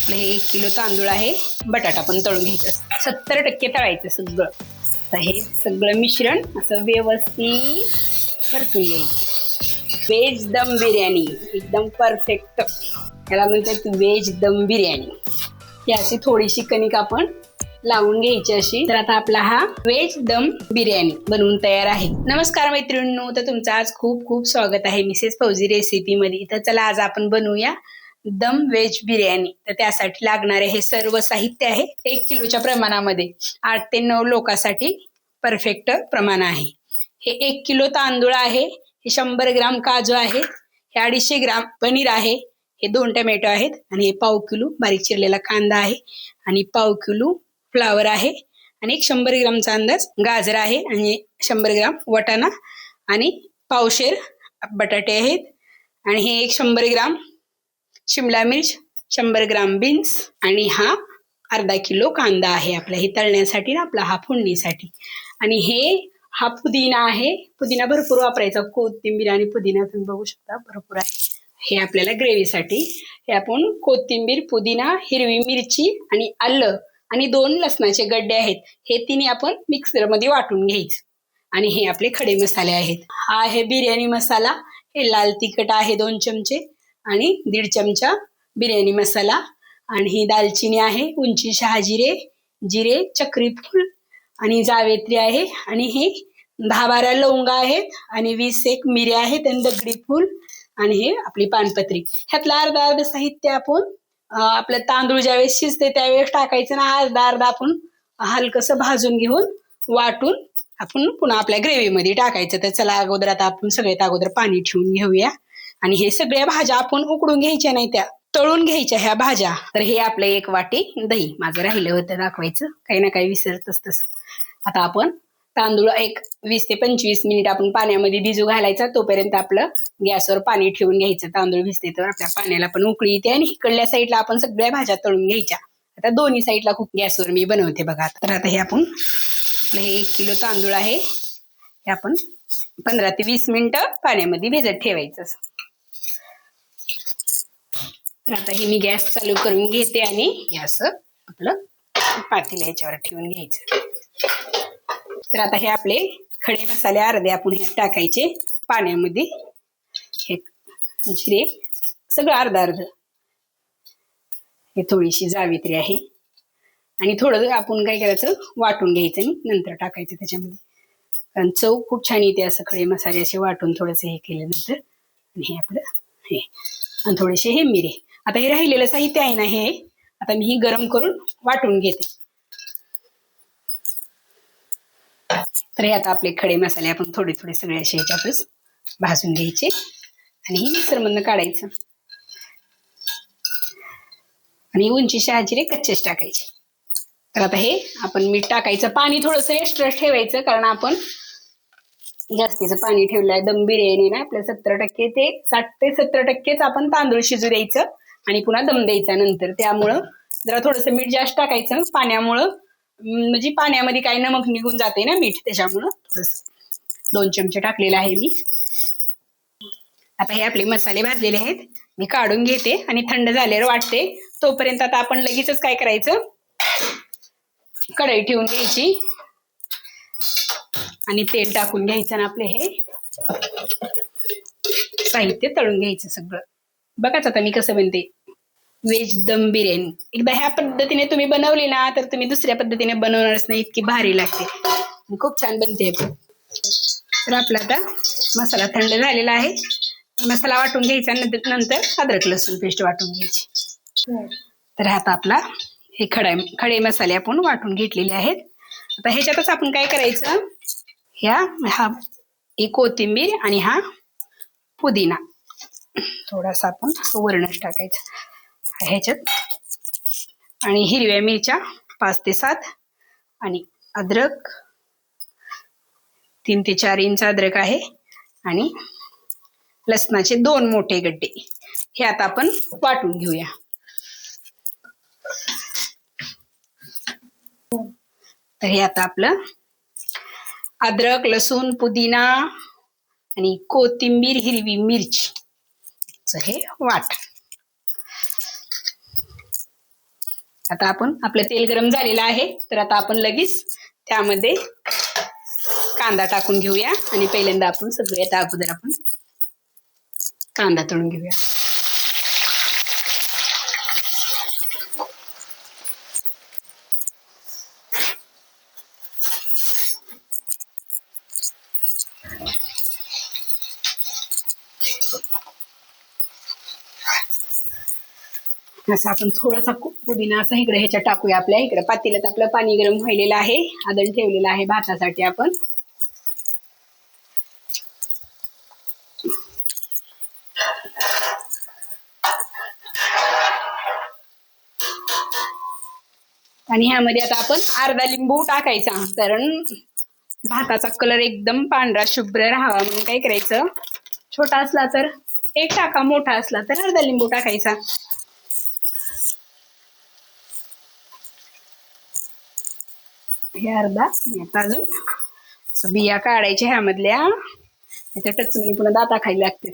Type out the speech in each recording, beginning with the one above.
आपलं हे 1 किलो तांदूळ आहे. बटाटा पण तळून घ्यायचं, 70% तळायचं सगळं. तर हे सगळं मिश्रण असं व्यवस्थित परतून घ्यायचं. व्हेज दम बिर्याणी एकदम परफेक्ट, त्याला म्हणतात व्हेज दम बिर्याणी. ही अशी थोडीशी कणिक आपण लावून घ्यायची अशी. तर आता आपला हा व्हेज दम बिर्याणी बनवून तयार आहे. नमस्कार मैत्रिणींनो, तर तुमचं आज खूप खूप स्वागत आहे मिसेस फौजी रेसिपी मध्ये. तर चला आज आपण बनवूया दम व्हेज बिर्याणी. तर त्यासाठी लागणारे हे सर्व साहित्य आहे 1 किलोच्या प्रमाणामध्ये. 8 ते 9 लोकांसाठी परफेक्ट प्रमाण आहे. हे 1 किलो तांदूळ आहे, हे 100 ग्राम काजू आहेत, हे 250 ग्राम पनीर आहे, हे 2 टमॅटो आहेत, आणि हे 1/2 किलो बारीक चिरलेला कांदा आहे, आणि 1/2 किलो फ्लावर आहे, आणि एक 100 ग्रामचा अंदाज गाजर आहे, आणि 100 ग्राम वटाणा, आणि पावशेर बटाटे आहेत, आणि हे एक 100 ग्राम शिमला मिर्च, 100 ग्राम बीन्स, आणि हा अर्धा किलो कांदा आहे आपला हे तळण्यासाठी ना, आपला हा फोडणीसाठी. आणि हा पुदिना आहे, पुदिना भरपूर वापरायचा, कोथिंबीर आणि पुदिना तुम्ही बघू शकता भरपूर आहे. हे आपल्याला ग्रेव्हीसाठी हे आपण कोथिंबीर, पुदिना, हिरवी मिरची आणि आलं आणि 2 लसणाचे गड्डे आहेत, हे तिन्ही आपण मिक्सरमध्ये वाटून घ्यायचं. आणि हे आपले खडे मसाले आहेत. हा आहे बिर्याणी मसाला, हे लाल तिखट आहे 2 चमचे, आणि 1.5 चमचा बिर्याणी मसाला, आणि ही दालचिनी आहे, उंची शहाजिरे, जिरे, चक्री फूल आणि जावेत्री आहे, आणि हे 10-12 लवंगा आहेत, आणि 20-1 मिऱ्या आहेत, आणि दगडी फूल, आणि हे आपली पानपत्री. ह्यातलं अर्धा साहित्य आपण आपलं तांदूळ ज्यावेळेस शिजते त्यावेळेस टाकायचं ना, अर्धा आपण हलकसं भाजून घेऊन वाटून आपण पुन्हा आपल्या ग्रेव्हीमध्ये टाकायचं. तर चला अगोदर आता आपण सगळ्यात अगोदर पाणी ठेवून घेऊया. आणि हे सगळ्या भाज्या आपण उकडून घ्यायच्या नाही, त्या तळून घ्यायच्या ह्या भाज्या. तर हे आपलं 1 वाटी दही, माझं राहिलं होतं दाखवायचं, काही ना काही विसरतच तसं. आता आपण तांदूळ 20 ते 25 मिनिट आपण पाण्यामध्ये भिजू घालायचा. तोपर्यंत आपलं गॅसवर पाणी ठेवून घ्यायचं. तांदूळ भिजते तर आपल्या पाण्याला पण उकळी येते, आणि इकडल्या साईडला आपण सगळ्या भाज्या तळून घ्यायच्या. आता दोन्ही साईडला खूप गॅसवर मी बनवते बघा. तर आता हे आपण हे 1 किलो तांदूळ आहे, हे आपण 15 ते 20 मिनिटं पाण्यामध्ये भिजत ठेवायचं. तर आता हे मी गॅस चालू करून घेते, आणि गॅस आपलं पातेलं ह्याच्यावर ठेवून घ्यायचं. तर आता हे आपले खडे मसाले अर्धे आपण हे टाकायचे पाण्यामध्ये. हे जिरे सगळं अर्ध, हे थोडीशी जावित्री आहे, आणि थोडं आपण काय करायचं वाटून घ्यायचं आणि नंतर टाकायचं त्याच्यामध्ये, कारण चव खूप छान येते असं खडे मसाले असे वाटून थोडंसं हे केल्यानंतर. आणि हे आपलं हे, आणि थोडेसे हे मिरे. आता हे राहिलेलं साहित्य आहे ना, हे आता मी ही गरम करून वाटून घेते. तर हे आता आपले खडे मसाले आपण थोडे थोडे सगळे असे ह्याच्यातच भाजून घ्यायचे, आणि हे मिक्सरमधनं काढायचं, आणि उंची शहाजिरे कच्चेच टाकायचे. तर आता हे आपण मीठ टाकायचं, पाणी थोडंसं एक्स्ट्रा ठेवायचं, कारण आपण जास्तीचं पाणी ठेवलंय. दम बिर्याणी ना आपल्या 70% ते 60 ते 70%च आपण तांदूळ शिजू द्यायचं, आणि पुन्हा दम द्यायचा नंतर. त्यामुळं जरा थोडंसं मीठ जास्त टाकायचं, पाण्यामुळं म्हणजे पाण्यामध्ये काही नमक निघून जाते ना मीठ, त्याच्यामुळं थोडंसं 2 चमचे टाकलेलं आहे मी. आता हे आपले मसाले भाजलेले आहेत, मी काढून घेते आणि थंड झाल्यावर वाटते. तोपर्यंत आता आपण लगेचच काय करायचं, कढई ठेवून घ्यायची, आणि तेल टाकून घ्यायचं, ना आपले हे साहित्य तळून घ्यायचं सगळं. बघाच आता मी कसं बनते व्हेज दम बिर्याणी. एकदा ह्या पद्धतीने तुम्ही बनवली ना, तर तुम्ही दुसऱ्या पद्धतीने बनवणारच नाही, इतकी भारी लागते, खूप छान बनते. तर आपला आता मसाला थंड झालेला आहे, मसाला वाटून घ्यायचा, नंतर अद्रक लसूण पेस्ट वाटून घ्यायची. तर आता आपला हे खडे मसाले आपण वाटून घेतलेले आहेत. आता ह्याच्यातच आपण काय करायचं, ही कोथिंबीर आणि हा पुदिना थोडासा आपण वरणच टाकायचं ह्याच्यात, आणि हिरव्या मिरच्या 5 ते 7, आणि अद्रक 3 ते 4 इंच अद्रक आहे, आणि लसणाचे 2 मोठे गड्डे. हे आता आपण वाटून घेऊया. तर हे आता आपलं अद्रक, लसूण, पुदिना आणि कोथिंबीर, हिरवी मिरची हे वाट. आता आपण आपलं तेल गरम झालेलं आहे, तर आता आपण लगेच त्यामध्ये कांदा टाकून घेऊया आणि पहिल्यांदा आपण सगळ्यात अगोदर आपण कांदा तळून घेऊया. असं आपण थोडासा पुदिना असा इकडे ह्याच्यात टाकूया. आपल्या इकडे पातेल्यात आपलं पाणी गरम व्हायलेलं आहे, आदण ठेवलेलं आहे भातासाठी आपण. आणि ह्यामध्ये आता आपण अर्धा लिंबू टाकायचा, कारण भाताचा कलर एकदम पांढरा शुभ्र राहावा म्हणून काय करायचं, छोटा असला तर एक टाका, मोठा असला तर अर्धा लिंबू टाकायचा. हे अर्धा. आता अजून बिया काढायच्या ह्यामधल्या, त्याच्या टचमणी पुन्हा दाता खायला लागते.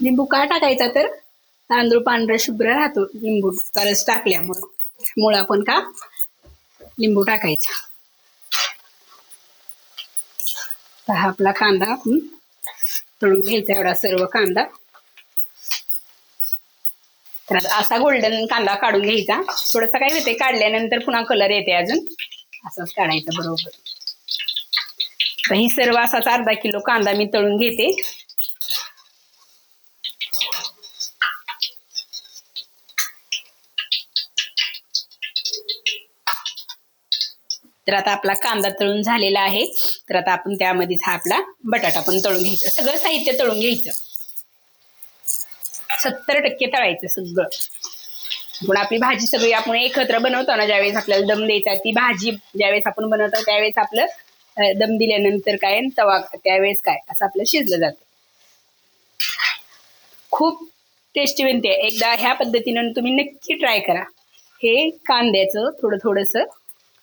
लिंबू का टाकायचा, तर तांदूळ पांढरा शुभ्र राहतो लिंबू रस टाकल्यामुळं आपण का लिंबू टाकायचा. तर हा आपला कांदा तळून घ्यायचा, एवढा सर्व कांदा. तर असा गोल्डन कांदा काढून घ्यायचा. थोडंसं काय होते, काढल्यानंतर पुन्हा कलर येते अजून, असंच काढायचं बरोबर. तर ही सर्व असाच अर्धा किलो कांदा मी तळून घेते. तर आता आपला कांदा तळून झालेला आहे, तर आता आपण त्यामध्येच हा आपला बटाटा पण तळून घ्यायचं. सगळं साहित्य तळून घ्यायचं, 70% तळायचं सगळं. पण आपली भाजी सगळी आपण एकत्र बनवतो ना, ज्यावेळेस आपल्याला दम द्यायचा, ती भाजी ज्यावेळेस आपण बनवतो त्यावेळेस आपलं दम दिल्यानंतर काय, तवा त्यावेळेस काय असं आपलं शिजलं जातं. खूप टेस्टी बनते. एकदा ह्या पद्धतीनं तुम्ही नक्की ट्राय करा. हे कांद्याचं थोडंसं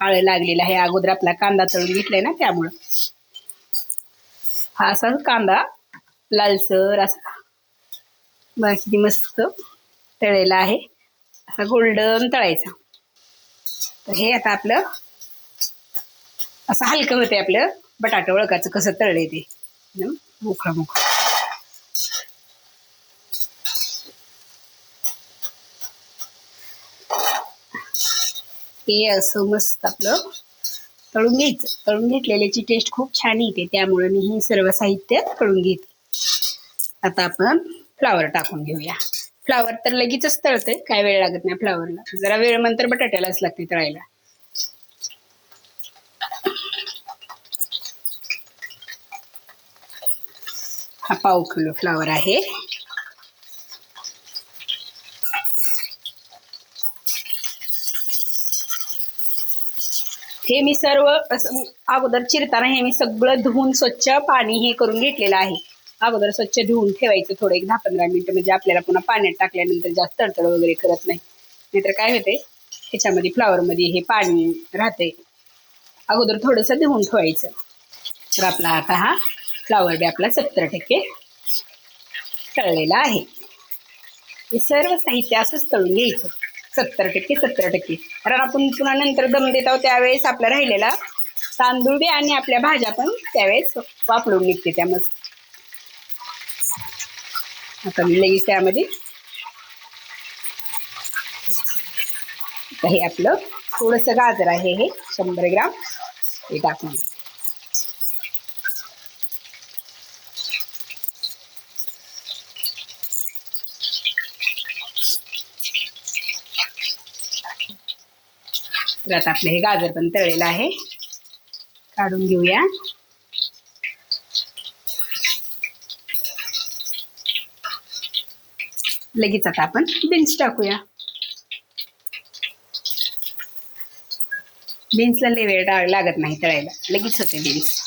काळं लागलेलं आहे, अगोदर आपला कांदा तळून घेतलाय ना त्यामुळं. हा असा कांदा लालसर असा बाकी मस्त तळलेला आहे, असा गोल्डन तळायचा. तर हे आता आपलं असं हलकं होते, आपलं बटाटा ओळखाचं कसं तळले ते मोकळं मोकळं. हे असं मस्त आपलं तळून घ्यायचं. तळून घेतलेल्याची टेस्ट खूप छान येते, त्यामुळे मी हे सर्व साहित्य तळून घेते. आता आपण फ्लावर टाकून घेऊया. फ्लावर तर लगेचच तळते, काय वेळ लागत नाही फ्लावरला, जरा वेळ नंतर बटाट्यालाच लागते तळायला. हा 1/2 किलो फ्लावर आहे. हे मी सर्व अगोदर चिरताना हे मी सगळं धुवून स्वच्छ पाणी हे करून घेतलेलं आहे. अगोदर स्वच्छ धुवून ठेवायचं थोडं, एक 10-15 मिनिटं, म्हणजे आपल्याला पुन्हा पाण्यात टाकल्यानंतर जास्त तडतड वगैरे करत नाही. नाहीतर काय होते, ह्याच्यामध्ये फ्लावरमध्ये हे पाणी राहते, अगोदर थोडंसं धुवून ठेवायचं. तर आपला आता हा फ्लावर बी आपला 70% तळलेला आहे. हे सर्व साहित्य असंच तळून घ्यायचं, 70%. कारण आपण पुन्हा नंतर दम देत आहोत त्यावेळेस आपला राहिलेला तांदूळ बी आणि आपल्या भाज्या पण त्यावेळेस वापरून निघते त्या मस्त. आता मी लगेच त्यामध्ये हे आपलं थोडंसं गाजर आहे, हे 100 ग्राम हे टाकून. तर आता आपलं हे गाजर पण तळलेलं आहे, काढून घेऊया. लगेच आता आपण बीन्स टाकूया. बीन्सला लय वेळ लागत नाही तळायला, लगेच होते बीन्स.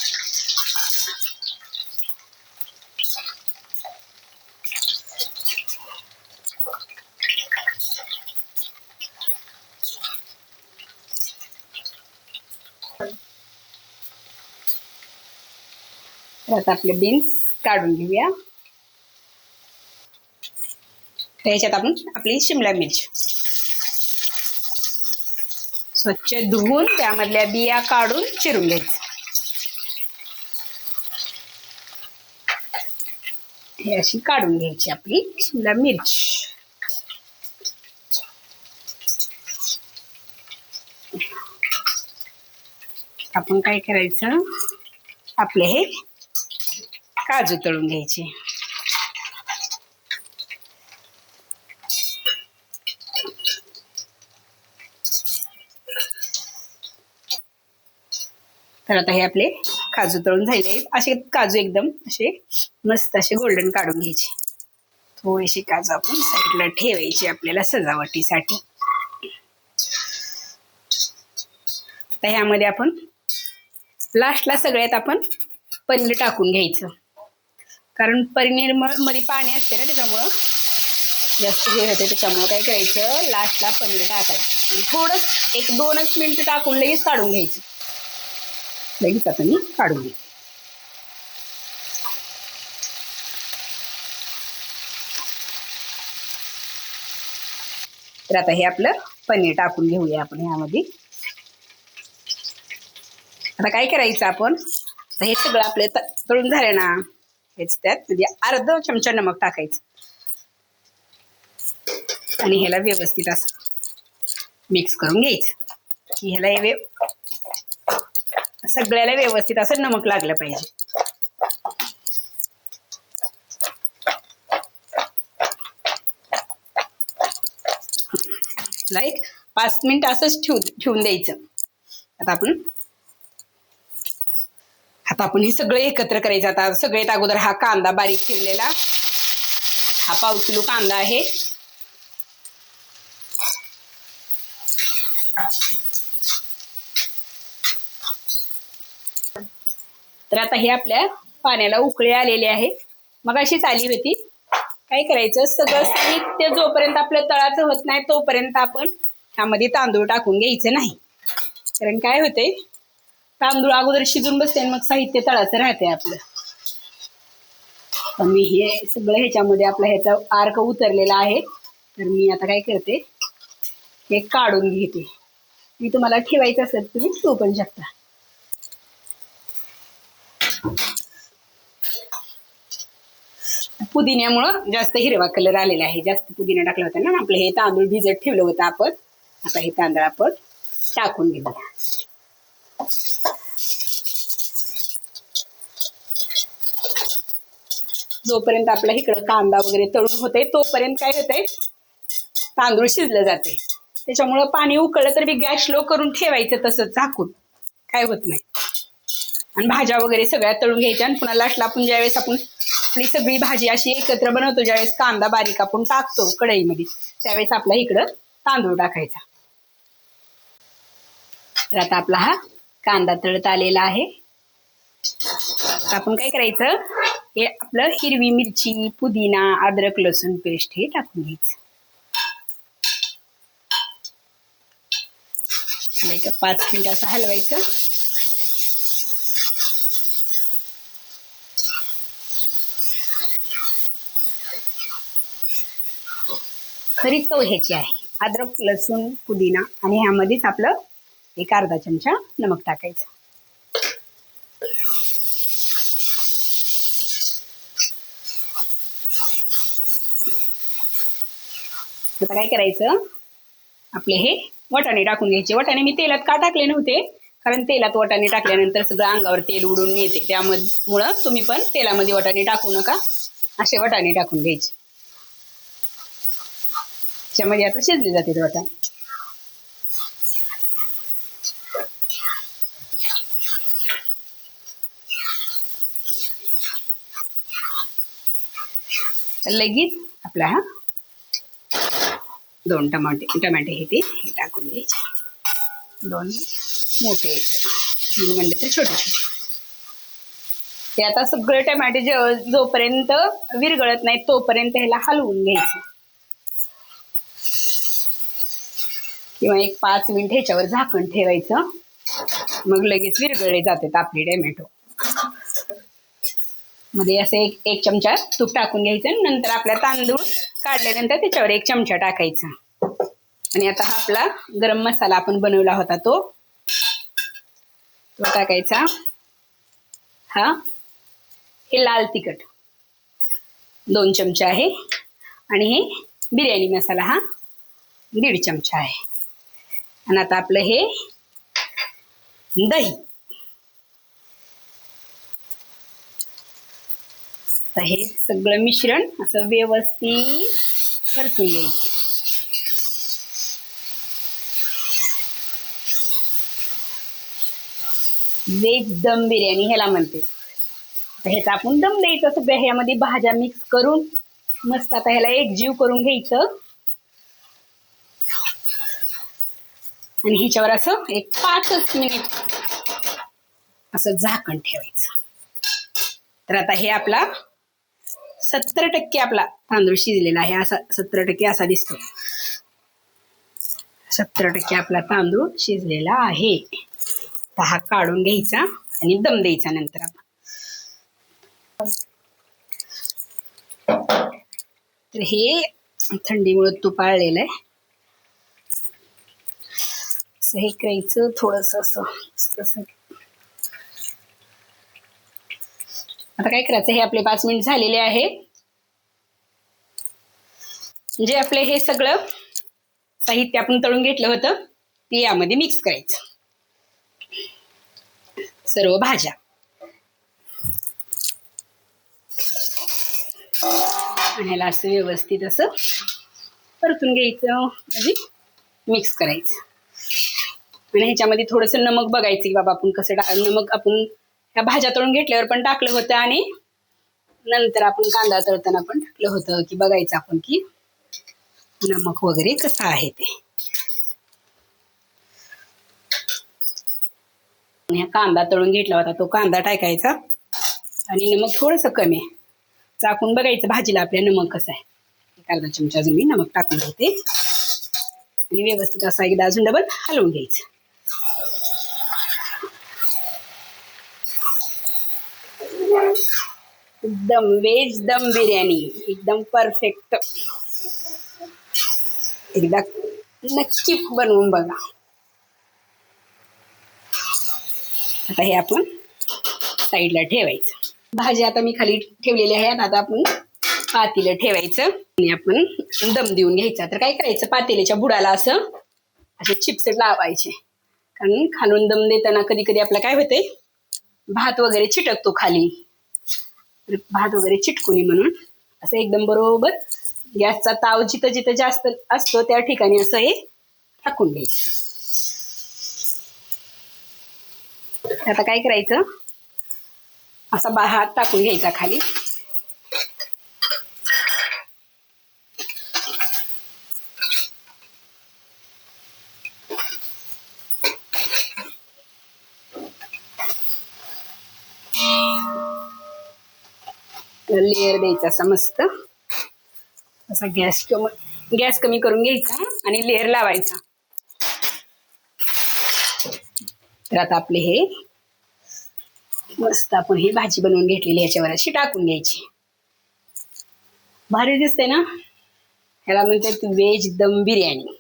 तर आता आपले बीन्स काढून घेऊया. तर ह्याच्यात आपण आपली शिमला मिरची स्वच्छ धुवून त्यामधल्या बिया काढून चिरून घ्यायचं. हे अशी काढून घ्यायची आपली शिमला मिरची. आपण काय करायचं, आपले हे काजू तळून घ्यायचे. तर आता हे आपले काजू तळून झाले. असे काजू एकदम असे मस्त असे गोल्डन काढून घ्यायचे. थोडेसे काजू आपण साईडला ठेवायचे आपल्याला सजावटीसाठी. तर ह्यामध्ये आपण लास्टला सगळ्यात आपण पनीर टाकून घ्यायचं, कारण पनीर मध्ये पाणी असते ना, त्याच्यामुळं जास्त हे होते. त्याच्यामुळं काय करायचं, लास्टला पनीर टाकायचं आणि थोडंच 1-2च मिनिटं टाकून लगेच काढून घ्यायचं. लगेच आता मी काढून घेते. तर आता हे आपलं पनीर टाकून घेऊया आपण ह्यामध्ये. आता काय करायचं आपण, हे सगळं आपले तळून झाले ना, हेच त्यात म्हणजे अर्धा चमचा नमक टाकायचं आणि ह्याला व्यवस्थित असं मिक्स करून घ्यायचं की ह्याला सगळ्याला व्यवस्थित असं नमक लागलं पाहिजे. लाईक 5 मिनिट असंच ठेवून द्यायचं. आता आपण हे सगळं एकत्र करायचं. आता सगळ्यात अगोदर हा कांदा बारीक चिरलेला, हा 1/2 किलो कांदा आहे. तर आता हे आपल्या पाण्याला उकळी आलेली आहे. मग अशीच आली होती. काय करायचं, सगळं साहित्य जोपर्यंत आपलं तळाचं होत नाही तोपर्यंत आपण ह्यामध्ये तांदूळ टाकून घ्यायचं नाही. कारण काय होते, तांदूळ अगोदर शिजून बसते आणि मग साहित्य तळाचं राहते आपलं. तर मी हे सगळं ह्याच्यामध्ये आपला ह्याचा अर्क उतरलेला आहे. तर मी आता काय करते, हे काढून घेते. मी तुम्हाला ठेवायचं असेल तुम्ही ठेवू पण शकता. पुदिन्यामुळं जास्त हिरवा कलर आलेला आहे. जास्त पुदिना टाकला होता ना, आपलं हे तांदूळ भिजत ठेवलं होतं आपण. आता हे तांदूळ आपण टाकून घेऊया. जोपर्यंत आपला इकडं कांदा वगैरे तळून होते तोपर्यंत काय होतंय, तांदूळ शिजलं जाते. त्याच्यामुळं पाणी उकळलं तर बी गॅस स्लो करून ठेवायचं तसंच झाकून, काय होत नाही. आणि भाज्या वगैरे सगळ्या तळून घ्यायच्या आणि पुन्हा लास्टला आपण ज्यावेळेस आपण आपली सगळी भाजी अशी एकत्र बनवतो, ज्यावेळेस कांदा बारीक आपण टाकतो कढईमध्ये, त्यावेळेस आपला इकडं तांदूळ टाकायचा. तर आता आपला हा कांदा तळत आलेला आहे. आपण काय करायचं, हे आपलं हिरवी मिरची, पुदिना, अद्रक, लसूण पेस्ट हे टाकून घ्यायचं. 5 मिनिट असं हलवायचं. खरी चव ह्याची आहे अद्रक, लसूण, पुदिना आणि ह्यामध्येच आपलं 1 अर्धा चमचा नमक टाकायचं. आता काय करायचं, आपले हे वाटाणे टाकून घ्यायचे. वाटाणे मी तेलात का टाकले नव्हते, कारण तेलात वाटाणे टाकल्यानंतर सगळं अंगावर तेल उडून येते. त्यामुळं तुम्ही पण तेलामध्ये वाटाणे टाकू नका, असे वाटाणे टाकून घ्यायचे. त्याच्यामध्ये आता शिजले जाते वाटाणे. लगेच आपला हा 2 टमाटे हे टाकून घ्यायचे. 2 मोठे, 3 म्हणले तर छोटे छोटे. ते आता सगळे टमाटे जोपर्यंत विरघळत नाही तोपर्यंत ह्याला हलवून घ्यायचं किंवा 1-5 मिनिट ह्याच्यावर झाकण ठेवायचं. मग लगेच विरघळले जातात आपले टोमॅटो. मध्ये असं एक चमचा तूप टाकून घ्यायचं. नंतर आपला तांदूळ काढल्यानंतर त्याच्यावर एक चमचा टाकायचा. आणि आता हा आपला गरम मसाला आपण बनवला होता तो टाकायचा. हा हे लाल तिखट 2 चमचे आहे आणि हे बिर्याणी मसाला हा 1.5 चमचा आहे. आणि आता आपलं हे दही, तर हे सगळं मिश्रण असं व्यवस्थित परतून घ्यायचं. व्हेज दम बिर्याणी ह्याला म्हणते. ह्याचा आपण दम द्यायचा. सगळ्या ह्यामध्ये भाज्या मिक्स करून मस्त आता ह्याला एकजीव करून घ्यायचं. आणि ह्याच्यावर असं एक 5 मिनिट असं झाकण ठेवायचं. तर आता हे आपला 70% आपला तांदूळ शिजलेला आहे. असा 70% असा दिसतो. 70% आपला तांदूळ शिजलेला आहे. तर हा काढून घ्यायचा आणि दम द्यायचा नंतर आपण. तर हे थंडीमुळे तूप आळलेलं आहे. असं हे करायचं थोडंसं असं. आता काय करायचं, हे आपले 5 मिनिट झालेले आहे. म्हणजे आपले हे सगळं साहित्य आपण तळून घेतलं होतं ते यामध्ये मिक्स करायचं. सर्व भाज्या आणि ह्याला असं व्यवस्थित असं परतून घ्यायचं. म्हणजे मिक्स करायचं. आणि ह्याच्यामध्ये थोडंसं नमक बघायचं की बाबा आपण कसं नमक आपण ह्या भाज्या तळून घेतल्यावर पण टाकलं होतं आणि नंतर आपण कांदा तळताना पण टाकलं होतं की बघायचं आपण की नमक वगैरे कसं आहे ते. कांदा तळून घेतला होता तो कांदा टाकायचा आणि नमक थोडंसं कमी आहे. चाकून बघायचं भाजीला आपल्या नमक कसं आहे. एक अर्धा चमचा अजून मी नमक टाकून घेते आणि व्यवस्थित असा एकदा अजून डबल हलवून घ्यायचं. एकदम व्हेज दम बिर्याणी एकदम परफेक्ट. एकदा नक्की बनवून बघा. आता हे आपण साईडला ठेवायचं. भाजी आता मी खाली ठेवलेली आहे. आता आपण पातेलं ठेवायचं आणि आपण दम देऊन घ्यायचा. तर काय करायचं, पातेल्याच्या बुडाला असं असे चिप्स लावायचे. कारण खालून दम देताना कधी कधी आपलं काय होतंय, भात वगैरे चिटकतो खाली. तर भात वगैरे चिटकू नये म्हणून असं एकदम बरोबर गॅसचा ताव जिथं जिथं जास्त असतो त्या ठिकाणी असं हे टाकून घ्यायचं. आता काय करायचं, असा भात टाकून घ्यायचा खाली. लेअर द्यायचा असा मस्त असा गॅस कमी करून घ्यायचा आणि लेअर लावायचा. तर आता आपले हे मस्त आपण ही भाजी बनवून घेतलेली ह्याच्यावर अशी टाकून घ्यायची. भारी दिसते ना. ह्याला म्हणतात व्हेज दम बिर्याणी.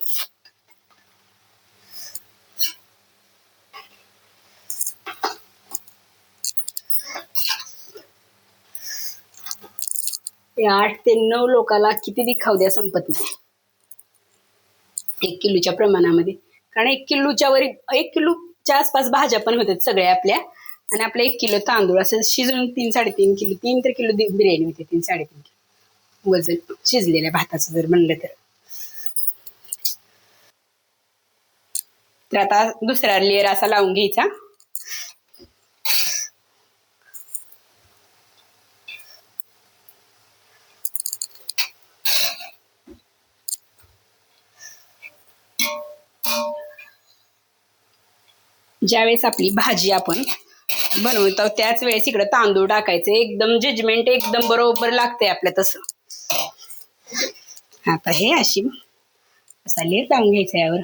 ते 8 ते 9 लोकाला किती बी खाऊ द्या संपत नाही 1 किलोच्या प्रमाणामध्ये. कारण 1 किलोच्या आसपास भाज्या पण होतात सगळ्या आपल्या. आणि आपल्या 1 किलो तांदूळ असं शिजून 3-3.5 किलो 3 तर किलो बिर्याणी होते. 3-3.5 किलो वजन शिजलेल्या भाताचं जर म्हणलं तर. तर आता दुसरा लेअर असा लावून घ्यायचा. ज्यावेळेस आपली भाजी आपण बनवतो त्याच वेळेस इकडे तांदूळ टाकायचे. एकदम जजमेंट एकदम बरोबर लागते आपल्या तसं. आता हे अशी असा लेअर लावून घ्यायचा यावर.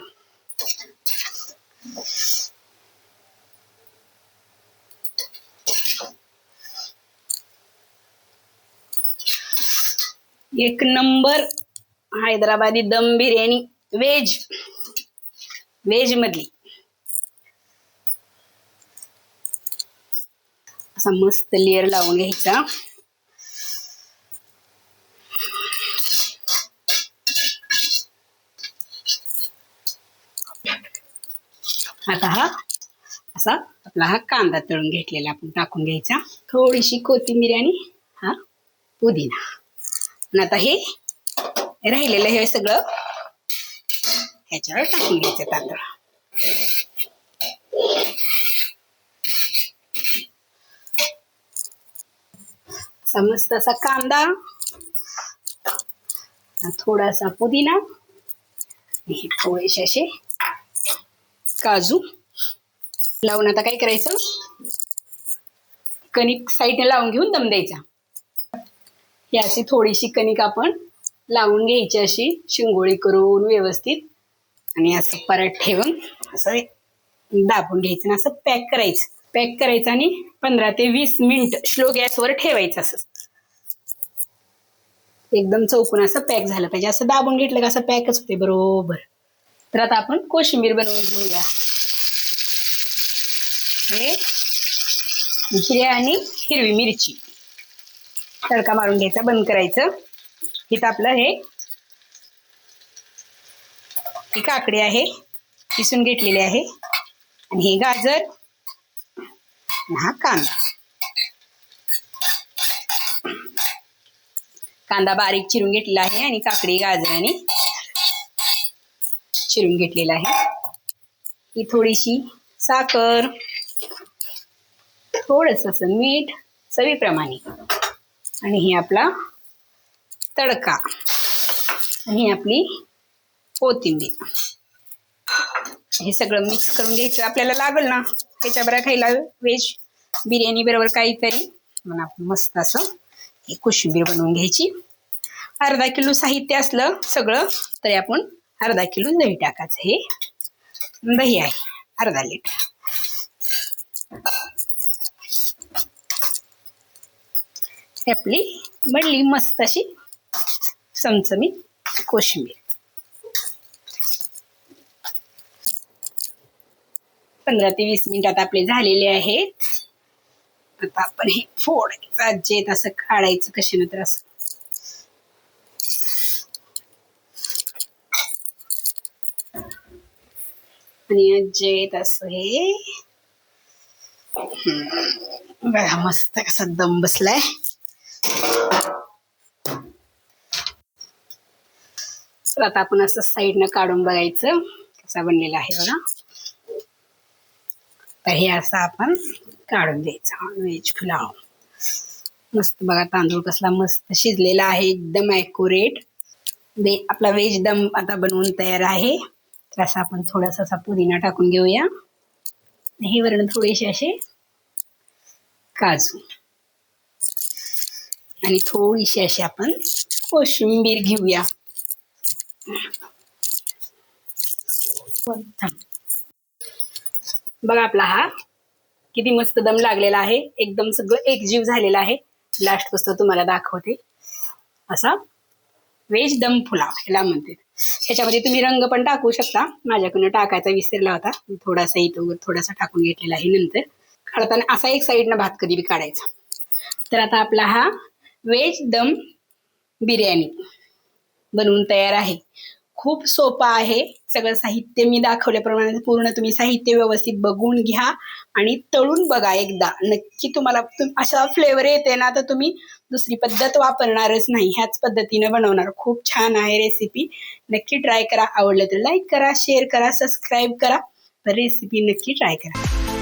एक नंबर हैदराबादी दम बिर्याणी व्हेज मधली असा मस्त लेअर लावून घ्यायचा. आता असा आपला कांदा तळून घेतलेला आपण टाकून घ्यायचा. थोडीशी कोथिंबीर आणि पुदिना. आणि आता हे राहिलेलं हे सगळं ह्याच्यावर टाकून घ्यायचं तांदूळ. असा मस्त असा कांदा, थोडासा पुदिना, हे थोडेसे असे काजू लावून आता काय करायचं, कणिक साईडने लावून घेऊन दम द्यायचा. ही अशी थोडीशी कणिक आपण लावून घ्यायची अशी शिंगोळी करून व्यवस्थित, आणि असं परत ठेवून असं दाबून घ्यायचं आणि असं पॅक करायचं आणि 15 ते 20 मिनिट स्लो गॅसवर ठेवायचं. असं एकदम चौकून असं पॅक झालं पाहिजे. असं दाबून घेतलं का असं पॅकच होते बरोबर. तर आता आपण कोशिंबीर बनवून घेऊया. हे जिरे आणि हिरवी मिरची तडका मारून घ्यायचा, बंद करायचं. इथं आपलं हे काकडी आहे, किसून घेतलेली आहे, आणि हे गाजर, हा कांदा बारीक चिरून घेतलेला आहे, आणि काकडी गाजराने चिरून घेतलेला आहे. ही थोडीशी साखर, थोडंसं मीठ चवीप्रमाणे, आणि हे आपला तडका, आणि ही आपली कोथिंबीर. हे सगळं मिक्स करून घ्यायचं. आपल्याला लागल ना त्याच्याबरोबर खायला व्हेज बिर्याणी बरोबर काहीतरी, म्हणून आपण मस्त असं हे कोशिंबीर बनवून घ्यायची. अर्धा किलो साहित्य असलं सगळं तरी आपण अर्धा किलो दही टाकायचं. हे दही आहे अर्धा लिटर. आपली बनली मस्त अशी चमचमीत कोशिंबीर. 15 ते 20 मिनिटात आपले झालेले आहेत. आता आपण हे फोडायचं, आजेत असं काढायचं कशाने तर असं. आणि आजेत असं हे बघा मस्त कसा दम बसलाय. तर आता आपण असं साईडनं काढून बघायचं कसा बनलेला आहे बघा. तर हे असं आपण काढून द्यायचं. व्हेज पुलाव मस्त बघा, तांदूळ कसला मस्त शिजलेला आहे, एकदम ॲक्युरेट. आपला व्हेज दम आता बनवून तयार आहे. तर असं आपण थोडासा असा पुदिना टाकून घेऊया. हे वरण थोडेसे असे काजू, आणि थोडीशी अशी आपण कोशिंबीर घेऊया. बघा आपला हा किती मस्त दम लागलेला आहे, एकदम सगळं एकजीव झालेला आहे. लास्ट पासून तुम्हाला दाखवते. असा व्हेज दम पुलाव ह्याला म्हणते. ह्याच्यामध्ये तुम्ही रंग पण टाकू शकता, माझ्याकडून टाकायचा विसरला होता, थोडासा इथं थोडासा टाकून घेतलेला आहे. नंतर काढताना असा एक साईडनं भात कधी बी काढायचा. तर आता आपला हा व्हेज दम बिर्याणी बनवून तयार आहे. खूप सोपा आहे. सगळं साहित्य मी दाखवल्याप्रमाणे पूर्ण तुम्ही साहित्य व्यवस्थित बघून घ्या आणि तळून बघा एकदा. नक्की तुम्हाला असा फ्लेवर येते ना, तर तुम्ही दुसरी पद्धत वापरणारच नाही, ह्याच पद्धतीने बनवणार. खूप छान आहे रेसिपी, नक्की ट्राय करा. आवडलं तर लाईक करा, शेअर करा, सबस्क्राईब करा. तर रेसिपी नक्की ट्राय करा.